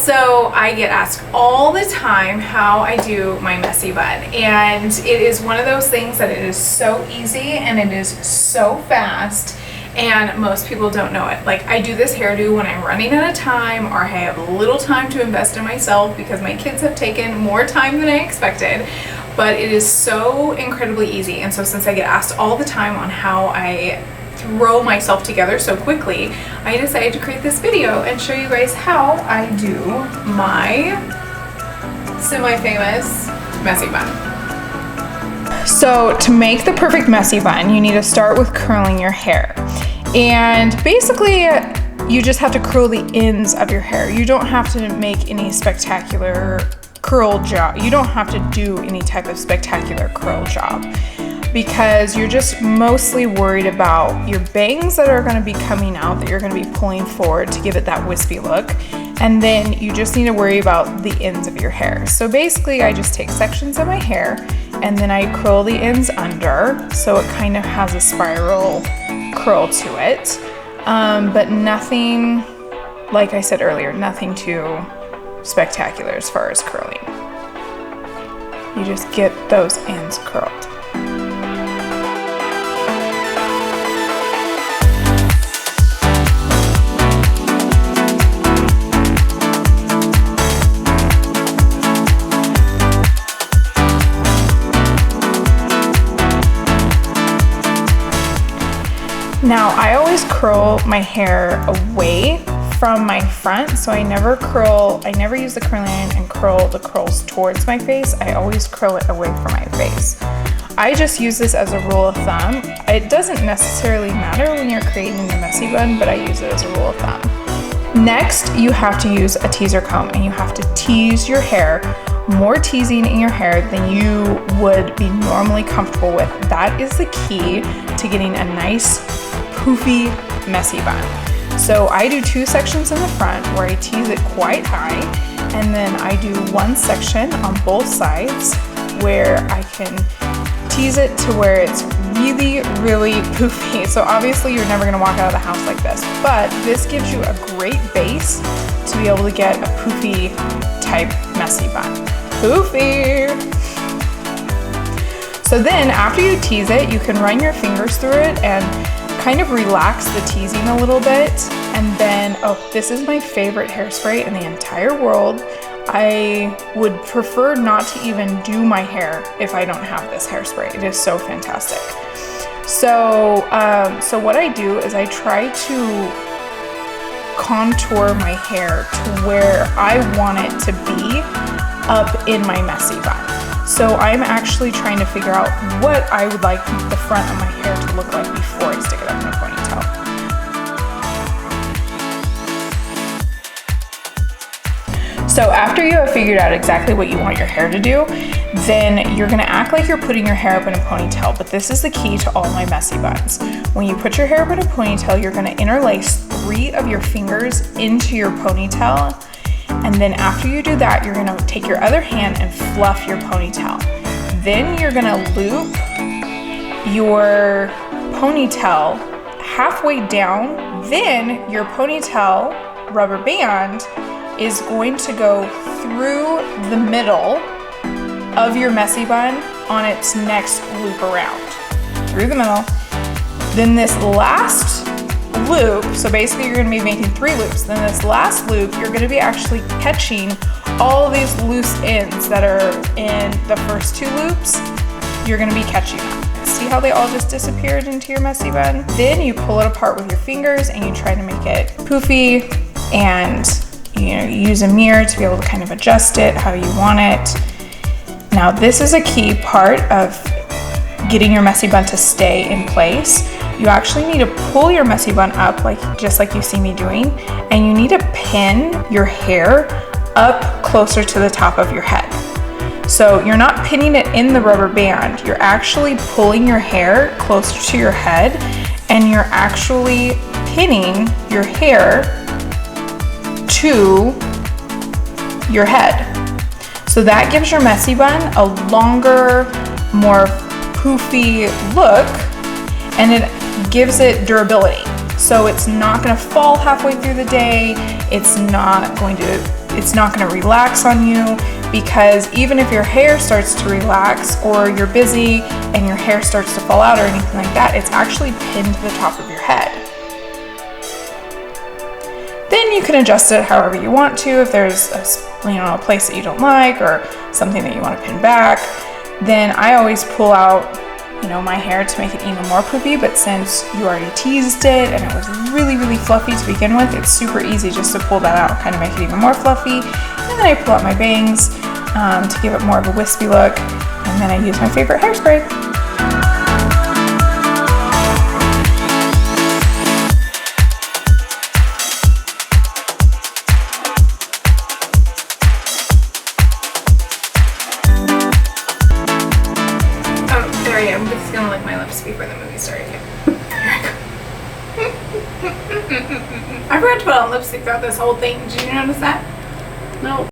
So I get asked all the time how I do my messy bun, and it is one of those things that it is so easy and it is so fast, and most people don't know it. Like, I do this hairdo when I'm running out of time or I have little time to invest in myself because my kids have taken more time than I expected, but it is so incredibly easy. And so since I get asked all the time on how I throw myself together so quickly, I decided to create this video and show you guys how I do my semi-famous messy bun. So to make the perfect messy bun, you need to start with curling your hair. And basically, you just have to curl the ends of your hair. You don't have to make any spectacular curl job. You don't have to do any type of spectacular curl job, because you're just mostly worried about your bangs that are going to be coming out, that you're going to be pulling forward to give it that wispy look. And then you just need to worry about the ends of your hair. So basically, I just take sections of my hair and then I curl the ends under, so it kind of has a spiral curl to it. But nothing, like I said earlier, nothing too spectacular as far as curling. You just get those ends curled. Now, I always curl my hair away from my front, so I never use the curling iron and curl the curls towards my face. I always curl it away from my face. I just use this as a rule of thumb. It doesn't necessarily matter when you're creating a messy bun, but I use it as a rule of thumb. Next, you have to use a teaser comb, and you have to tease your hair. More teasing in your hair than you would be normally comfortable with. That is the key to getting a nice poofy messy bun. So I do two sections in the front where I tease it quite high, and then I do one section on both sides where I can tease it to where it's really, really poofy. So obviously you're never gonna walk out of the house like this, but this gives you a great base to be able to get a poofy type messy bun. Poofy! So then after you tease it, you can run your fingers through it and kind of relax the teasing a little bit. And then, oh, this is my favorite hairspray in the entire world. I would prefer not to even do my hair if I don't have this hairspray. It is so fantastic. So what I do is I try to contour my hair to where I want it to be up in my messy bun. So I'm actually trying to figure out what I would like the front of my hair to look like before I stick it up in a ponytail. So after you have figured out exactly what you want your hair to do, then you're gonna act like you're putting your hair up in a ponytail, but this is the key to all my messy buns. When you put your hair up in a ponytail, you're gonna interlace 3 of your fingers into your ponytail. And then after you do that, you're gonna take your other hand and fluff your ponytail. Then you're gonna loop your ponytail halfway down. Then your ponytail rubber band is going to go through the middle of your messy bun on its next loop around. Through the middle. Then this last loop, so basically you're gonna be making 3 loops. Then this last loop, you're gonna be actually catching all these loose ends that are in the first 2 loops. You're gonna be catching them. See how they all just disappeared into your messy bun? Then you pull it apart with your fingers and you try to make it poofy, and you use a mirror to be able to kind of adjust it how you want it. Now this is a key part of getting your messy bun to stay in place. You actually need to pull your messy bun up, just like you see me doing, and you need to pin your hair up closer to the top of your head. So you're not pinning it in the rubber band, you're actually pulling your hair closer to your head, and you're actually pinning your hair to your head. So that gives your messy bun a longer, more poofy look, and it gives it durability. So it's not gonna fall halfway through the day. It's not going to it's not going to relax on you, because even if your hair starts to relax or you're busy and your hair starts to fall out or anything like that, it's actually pinned to the top of your head. Then you can adjust it however you want to. If there's a place that you don't like or something that you want to pin back, then I always pull out my hair to make it even more poofy. But since you already teased it and it was really, really fluffy to begin with, it's super easy just to pull that out, kind of make it even more fluffy. And then I pull out my bangs to give it more of a wispy look. And then I use my favorite hairspray. I'm just gonna lick my lips before the movie started. I forgot to put on lipstick throughout this whole thing. Did you notice that? No.